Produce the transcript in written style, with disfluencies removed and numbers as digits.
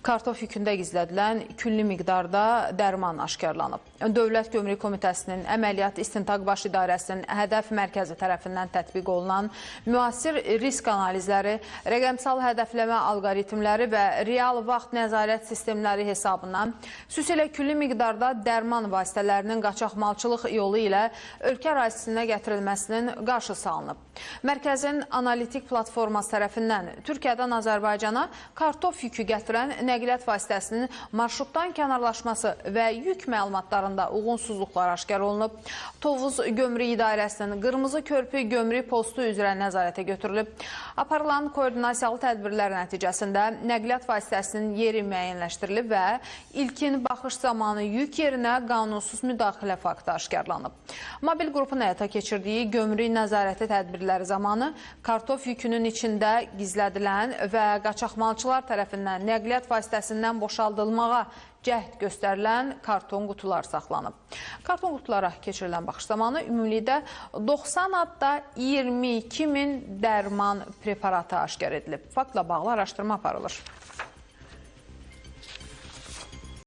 Kartof yükündə gizlədilən külli miqdarda dərman aşkarlanıb. Dövlət Gömrük Komitəsinin Əməliyyat İstintaq Baş İdarəsinin hədəf mərkəzi tərəfindən tətbiq olunan müasir risk analizləri, rəqəmsal hədəfləmə alqoritmləri və real vaxt nəzarət sistemləri hesabından xüsusilə külli miqdarda dərman vasitələrinin qaçaqmalçılıq yolu ilə ölkə ərazisinə gətirilməsinin qarşısı alınıb. Mərkəzin analitik platforması tərəfindən Türkiyədən Azərbaycana kartof yükü gətirən nəqliyyat vasitəsinin marşrutdan kənarlaşması və yük məlumatlarında uyğunsuzluqlar aşkar olunub. Tovuz Gömrük İdarəsinin Qırmızı Körpü Gömrük postu üzrə nəzarətə götürülüb. Aparılan koordinasiyalı tədbirlər nəticəsində nəqliyyat vasitəsinin yeri müəyyənləşdirilib və ilkin baxış zamanı yük yerinə qanunsuz müdaxilə faktı aşkarlanıb. Mobil qrupun həyata keçirdiyi gömrük nəzarəti tədbirləri zamanı kartof yükünün içində gizlədilən və qaçaqmalçılar tərəfindən nəqliyyat vasitəsindən boşaldılmağa cəhd göstərilən karton qutular saxlanıb. Karton qutulara keçirilən baxış zamanı ümumilikdə 90 adda 22 min dərman preparatı aşkar edilib. Faktla bağlı araşdırma aparılır.